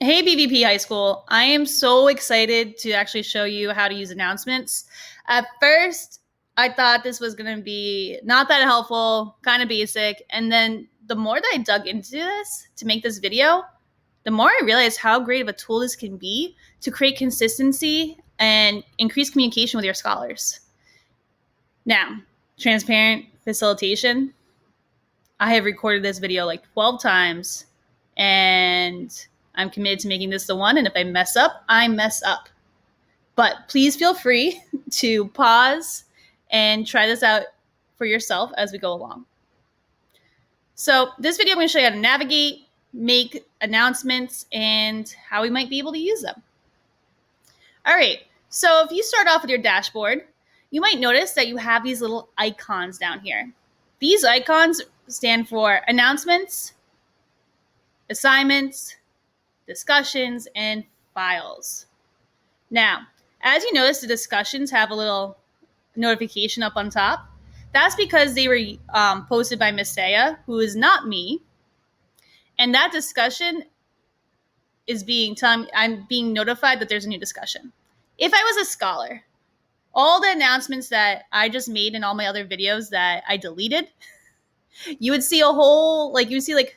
Hey, BVP High School. I am so excited to actually show you how to use announcements. At first, I thought this was going to be not that helpful, kind of basic. And then the more that I dug into this to make this video, the more I realized how great of a tool this can be to create consistency and increase communication with your scholars. Now, transparent facilitation. I have recorded this video like 12 times and I'm committed to making this the one. And if I mess up, I mess up. But please feel free to pause and try this out for yourself as we go along. So this video, I'm going to show you how to navigate, make announcements, and how we might be able to use them. All right, so if you start off with your dashboard, you might notice that you have these little icons down here. These icons stand for announcements, assignments, discussions, and files. Now, as you notice, the discussions have a little notification up on top. That's because they were posted by Miss Saya, who is not me. And that discussion is I'm being notified that there's a new discussion. If I was a scholar, all the announcements that I just made in all my other videos that I deleted, you would see you would see like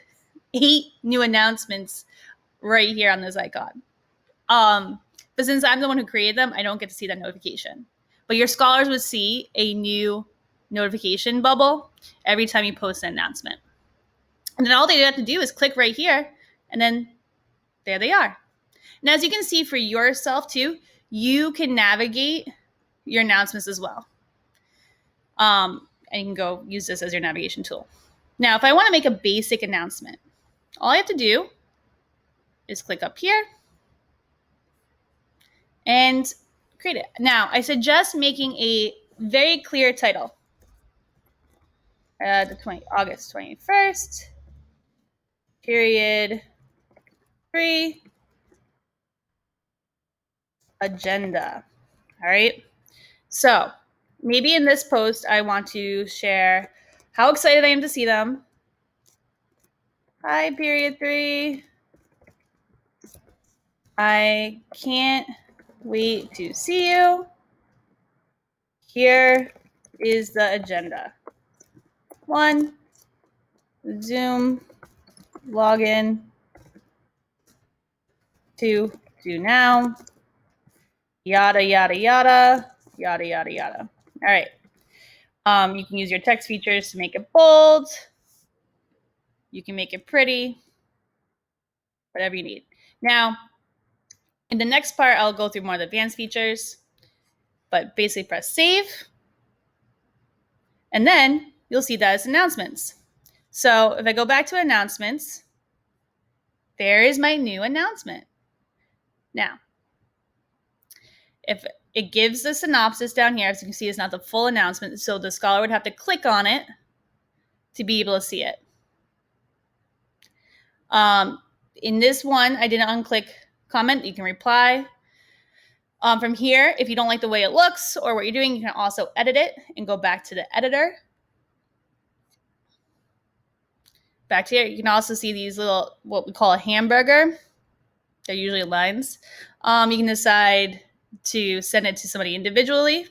8 new announcements right here on this icon. But since I'm the one who created them, I don't get to see that notification. But your scholars would see a new notification bubble every time you post an announcement. And then all they have to do is click right here, and then there they are. Now, as you can see for yourself too, you can navigate your announcements as well. And you can go use this as your navigation tool. Now, if I want to make a basic announcement, all I have to do is click up here and create it. Now, I suggest making a very clear title. August 21st, period 3, agenda. All right. So maybe in this post, I want to share how excited I am to see them. Hi, period 3. I can't wait to see you. Here is the agenda. 1, Zoom, login. 2, do now. Yada, yada, yada, yada, yada, yada. All right. You can use your text features to make it bold. You can make it pretty, whatever you need. Now, in the next part, I'll go through more of the advanced features, but basically press save. And then you'll see that as announcements. So if I go back to announcements, there is my new announcement. Now, if it gives the synopsis down here, as you can see, it's not the full announcement. So the scholar would have to click on it to be able to see it. In this one, I didn't unclick comment. You can reply. From here, if you don't like the way it looks or what you're doing, you can also edit it and go back to the editor. Back here, you can also see these little, what we call a hamburger. They're usually lines. You can decide to send it to somebody individually.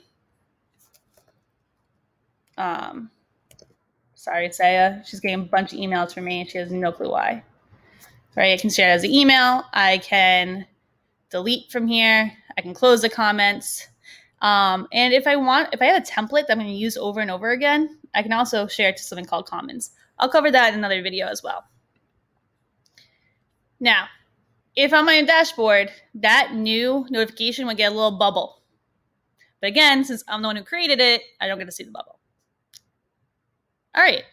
Sorry, Saya. She's getting a bunch of emails from me and she has no clue why. Right, I can share it as an email. I can delete from here. I can close the comments. And if I have a template that I'm going to use over and over again, I can also share it to something called Commons. I'll cover that in another video as well. Now, if I'm on my dashboard, that new notification would get a little bubble. But again, since I'm the one who created it, I don't get to see the bubble. All right,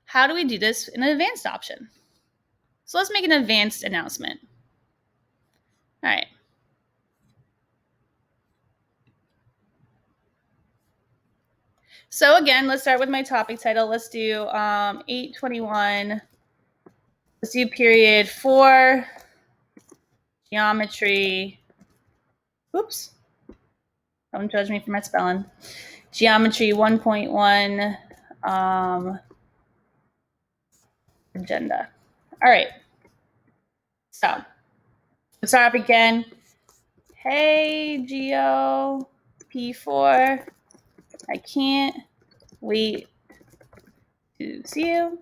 how do we do this in an advanced option? So let's make an advanced announcement. All right. So again, let's start with my topic title. Let's do 821. Let's do period 4, geometry. Oops. Don't judge me for my spelling. Geometry 1.1 agenda. All right. So Let's start up again. Hey, Geo P4. I can't wait to see you.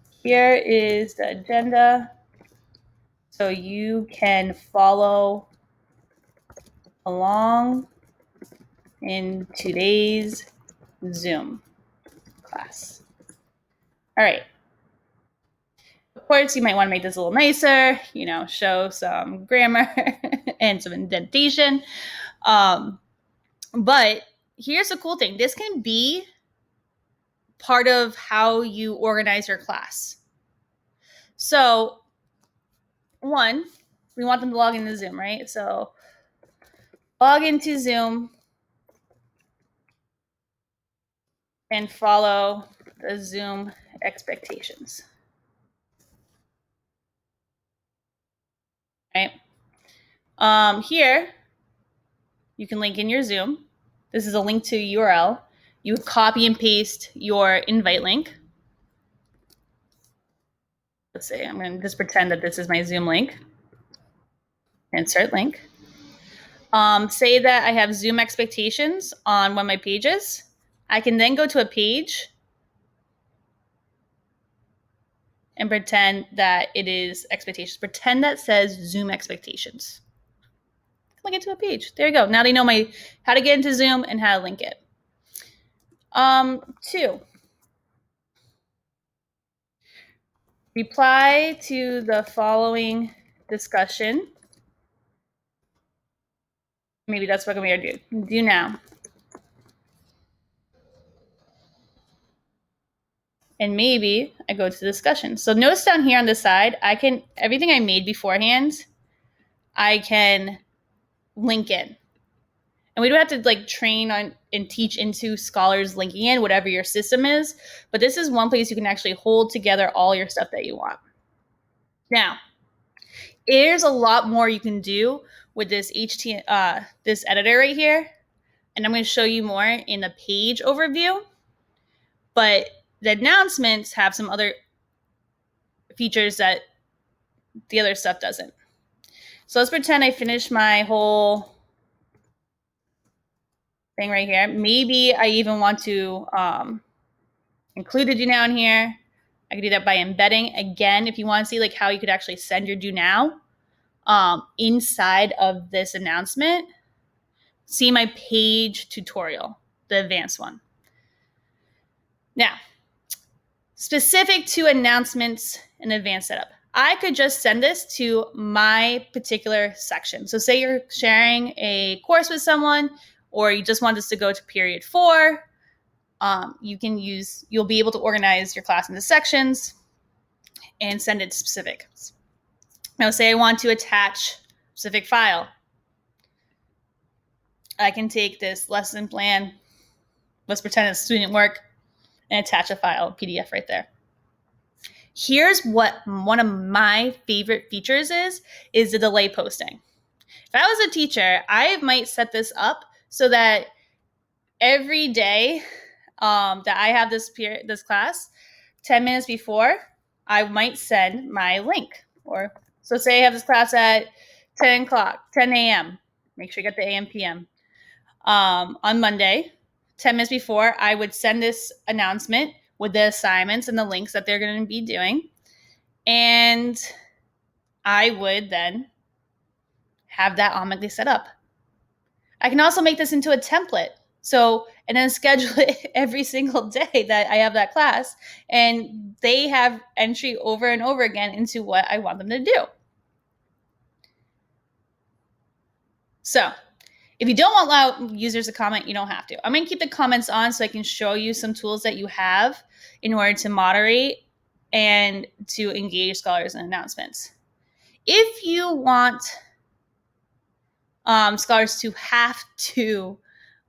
Here is the agenda so you can follow along in today's Zoom class. All right. Of course, you might want to make this a little nicer, show some grammar and some indentation. But here's the cool thing. This can be part of how you organize your class. So, one, we want them to log into Zoom, right? So, log into Zoom and follow the Zoom expectations. Right? Here, you can link in your Zoom. This is a link to a URL. You copy and paste your invite link. Let's say I'm going to just pretend that this is my Zoom link. Insert link. Say that I have Zoom expectations on one of my pages. I can then go to a page and pretend that it is expectations. Pretend that says Zoom expectations. Link it to a page. There you go. Now they know how to get into Zoom and how to link it. 2. Reply to the following discussion. Maybe that's what I'm going to do now. And maybe I go to the discussion. So notice down here on the side, everything I made beforehand, I can link in. And we don't have to train on and teach into Scholars linking in, whatever your system is. But this is one place you can actually hold together all your stuff that you want. Now, there's a lot more you can do with this this editor right here. And I'm going to show you more in the page overview. But the announcements have some other features that the other stuff doesn't. So let's pretend I finished my whole thing right here. Maybe I even want to include a do now in here. I could do that by embedding. Again, if you want to see how you could actually send your do now inside of this announcement, see my page tutorial, the advanced one. Now, specific to announcements and advanced setup, I could just send this to my particular section. So say you're sharing a course with someone, or you just want this to go to period 4. You'll be able to organize your class into sections and send it to specifics. Now, say I want to attach a specific file. I can take this lesson plan, let's pretend it's student work, and attach a file, PDF right there. Here's what one of my favorite features is the delay posting. If I was a teacher, I might set this up so that every day that I have this class, 10 minutes before, I might send my link. So say I have this class at 10 a.m. Make sure you get the AM, PM. On Monday, 10 minutes before, I would send this announcement with the assignments and the links that they're going to be doing. And I would then have that automatically set up. I can also make this into a template. And then schedule it every single day that I have that class. And they have entry over and over again into what I want them to do. So if you don't allow users to comment, you don't have to. I'm going to keep the comments on so I can show you some tools that you have in order to moderate and to engage scholars in announcements. If you want scholars to have to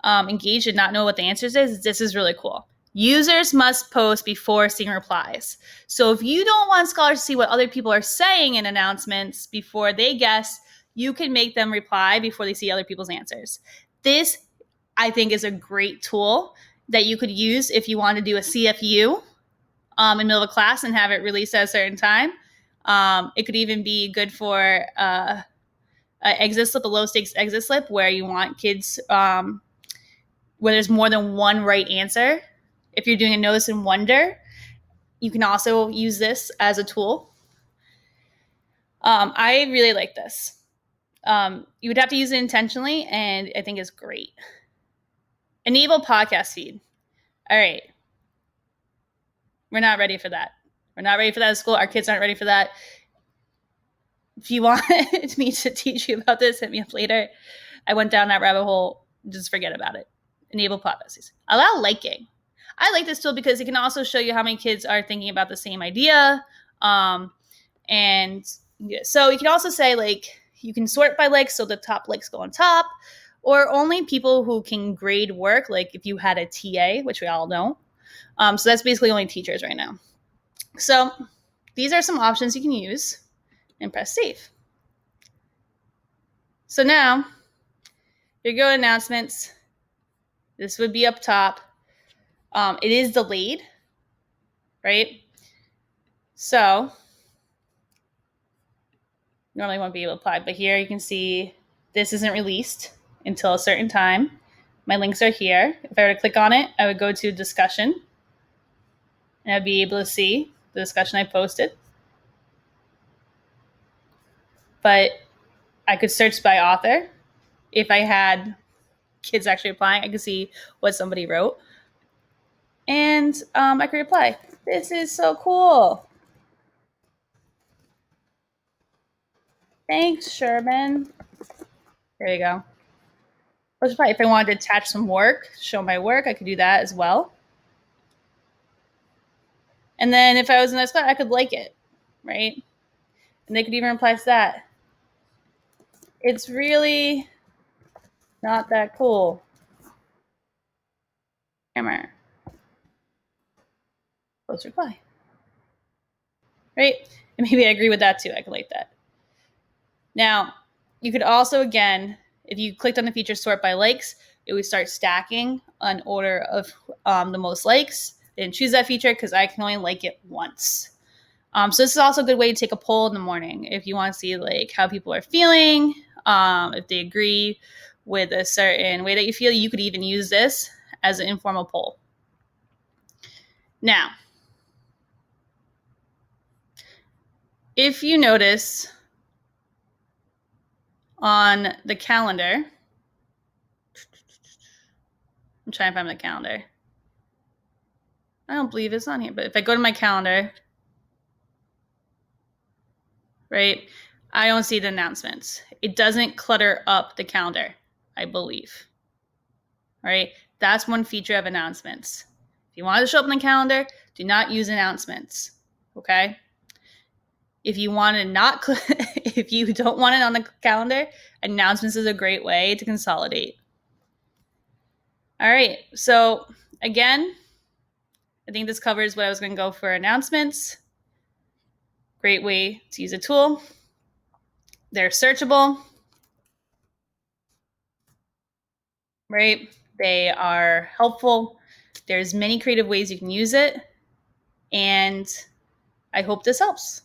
engage and not know what the answers is, this is really cool. Users must post before seeing replies. So if you don't want scholars to see what other people are saying in announcements before they guess, you can make them reply before they see other people's answers. This, I think, is a great tool that you could use if you want to do a CFU in the middle of a class and have it released at a certain time. It could even be good for an exit slip, a low stakes exit slip, where you want kids where there's more than one right answer. If you're doing a notice and wonder, you can also use this as a tool. I really like this. You would have to use it intentionally, and I think it's great. Enable podcast feed. All right. We're not ready for that. We're not ready for that at school. Our kids aren't ready for that. If you want me to teach you about this, hit me up later. I went down that rabbit hole. Just forget about it. Enable podcast. Allow liking. I like this tool because it can also show you how many kids are thinking about the same idea. And so you can also say, like, you can sort by likes, so the top likes go on top, or only people who can grade work, like if you had a TA, which we all know. So that's basically only teachers right now. So these are some options you can use, and press save. So now, you go to announcements. This would be up top. It is delayed, right? So normally won't be able to apply, but here you can see this isn't released until a certain time. My links are here. If I were to click on it, I would go to discussion, and I'd be able to see the discussion I posted. But I could search by author. If I had kids actually applying, I could see what somebody wrote. And I could reply. This is so cool. Thanks, Sherman. There you go. If I wanted to attach some work, show my work, I could do that as well. And then if I was in that spot, I could like it, right? And they could even reply to that. It's really not that cool. Grammar. Close reply. Right? And maybe I agree with that too. I could like that. Now, you could also, again, if you clicked on the feature sort by likes, it would start stacking on order of the most likes. I didn't choose that feature because I can only like it once. So this is also a good way to take a poll in the morning if you want to see like how people are feeling, if they agree with a certain way that you feel. You could even use this as an informal poll. Now, if you notice on the calendar, I'm trying to find the calendar. I don't believe it's on here, but if I go to my calendar, right, I don't see the announcements. It doesn't clutter up the calendar, I believe. Right? That's one feature of announcements. If you want it to show up in the calendar, do not use announcements. Okay? If you want to not, if you don't want it on the calendar, announcements is a great way to consolidate. All right. So again, I think this covers what I was going to go for announcements. Great way to use a tool. They're searchable, right? They are helpful. There's many creative ways you can use it. And I hope this helps.